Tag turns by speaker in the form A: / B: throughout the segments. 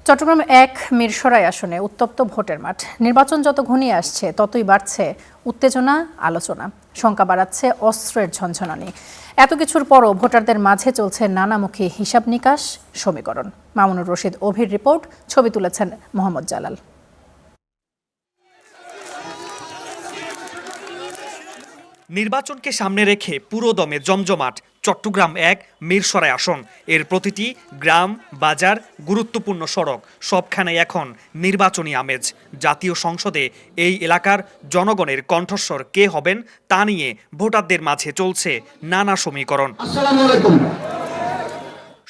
A: চট্টগ্রাম ১ মিরসরাই আসনে উত্তপ্ত ভোটের মাঠ। নির্বাচন যত ঘনিয়ে আসছে ততই বাড়ছে উত্তেজনা, আলোচনা। শঙ্কা বাড়াচ্ছে অস্ত্রের ঝনঝনানি। এত কিছুর পরও ভোটারদের মাঝে চলছে নানামুখী হিসাব নিকাশ, সমীকরণ। মামুনুর রশিদ অভির রিপোর্ট, ছবি তুলেছেন মোহাম্মদ জালাল।
B: নির্বাচনকে সামনে রেখে পুরোদমে জমজমাট চট্টগ্রাম ১ মিরসরাই আসন। এর প্রতিটি গ্রাম, বাজার, গুরুত্বপূর্ণ সড়ক সবখানে এখন নির্বাচনী আমেজ। জাতীয় সংসদে এই এলাকার জনগণের কণ্ঠস্বর কে হবেন তা নিয়ে ভোটারদের মাঝে চলছে নানা সমীকরণ।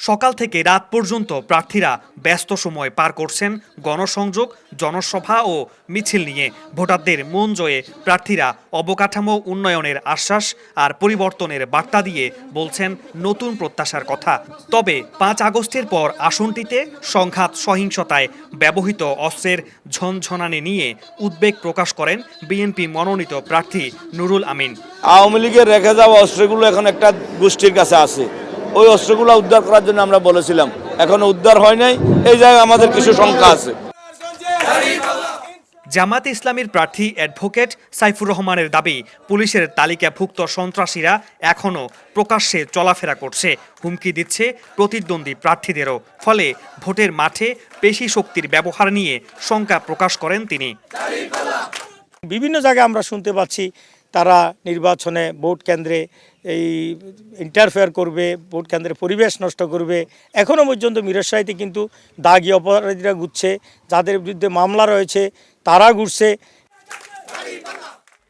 B: সকাল থেকে রাত পর্যন্ত প্রার্থীরা ব্যস্ত সময় পার করছেন গণসংযোগ, জনসভা ও মিছিল নিয়ে। ভোটারদের মন জয়ে প্রার্থীরা অবকাঠামো উন্নয়নের আশ্বাস আর পরিবর্তনের বার্তা দিয়ে বলছেন নতুন প্রত্যাশার কথা। তবে ৫ আগস্টের পর আসনটিতে সংঘাত, সহিংসতায় ব্যবহৃত অস্ত্রের ঝনঝনানি নিয়ে উদ্বেগ প্রকাশ করেন বিএনপি মনোনীত প্রার্থী নুরুল আমিন।
C: আওয়ামী লীগের রেখে যাওয়া অস্ত্রগুলো এখন একটা গোষ্ঠীর কাছে আছে। ওই অস্ত্রগুলো উদ্ধার করার জন্য আমরা বলেছিলাম, এখনো উদ্ধার হয় নাই। এই জায়গায় আমাদের কিছু শঙ্কা আছে।
B: জামায়াতে ইসলামীর প্রার্থী অ্যাডভোকেট সাইফুর রহমানের দাবি, পুলিশের তালিকাভুক্ত সন্ত্রাসীরা এখনও প্রকাশ্যে চলাফেরা করছে, হুমকি দিচ্ছে প্রতিদ্বন্দ্বী প্রার্থীদেরও। ফলে ভোটের মাঠে পেশি শক্তির ব্যবহার নিয়ে শঙ্কা প্রকাশ করেন তিনি।
D: বিভিন্ন জায়গায় আমরা শুনতে পাচ্ছি তারা নির্বাচনে ভোট কেন্দ্রে ইন্টারফেয়ার করবে, ভোট কেন্দ্রে পরিবেশ নষ্ট করবে। এখনও পর্যন্ত মিরসরাইতে কিন্তু দাগি অপরাধীরা ঘুরছে, যাদের বিরুদ্ধে মামলা রয়েছে তারা ঘুরছে।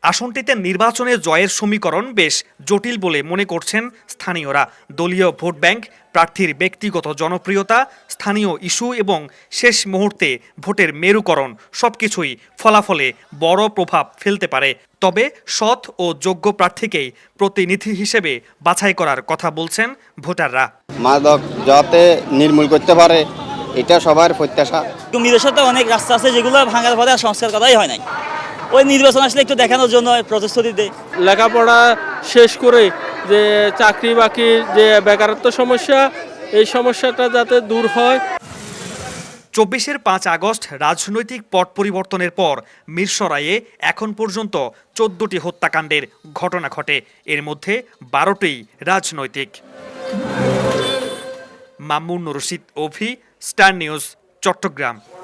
B: আসনটিতে নির্বাচনে জয়ের সমীকরণ বেশ জটিল বলে মনে করছেন স্থানীয়রা। দলীয় ভোট ব্যাংক, প্রার্থীর ব্যক্তিগত জনপ্রিয়তা, স্থানীয় ইস্যু এবং শেষ মুহূর্তে ভোটের মেরুকরণ সবকিছুই ফলাফলে বড় প্রভাব ফেলতে পারে। তবে সৎ ও যোগ্য প্রার্থীকেই প্রতিনিধি হিসেবে বাছাই করার কথা বলছেন ভোটাররা।
E: মাদক যাতে নির্মূল করতে পারে, এটা সবার প্রত্যাশা।
F: মিরসরাইতে অনেক রাস্তা আছে যেগুলো ভাঙার পরে আর সংস্কার করাই হয় নাই। ওই নির্বাচন আসলে একটু দেখানোর জন্য প্রতিশ্রুতি দেয়।
G: লেখাপড়া শেষ করে যে চাকরি বাকরি, যে বেকারত্ব সমস্যা, এই সমস্যাটা যাতে দূর হয়।
B: ২৪-এর ৫ আগস্ট রাজনৈতিক পট পরিবর্তনের পর মিরসরাইয়ে এখন পর্যন্ত ১৪টি হত্যাকাণ্ডের ঘটনা ঘটে, এর মধ্যে ১২টি রাজনৈতিক। মামুনুর রশিদ অভি, স্টার নিউজ, চট্টগ্রাম।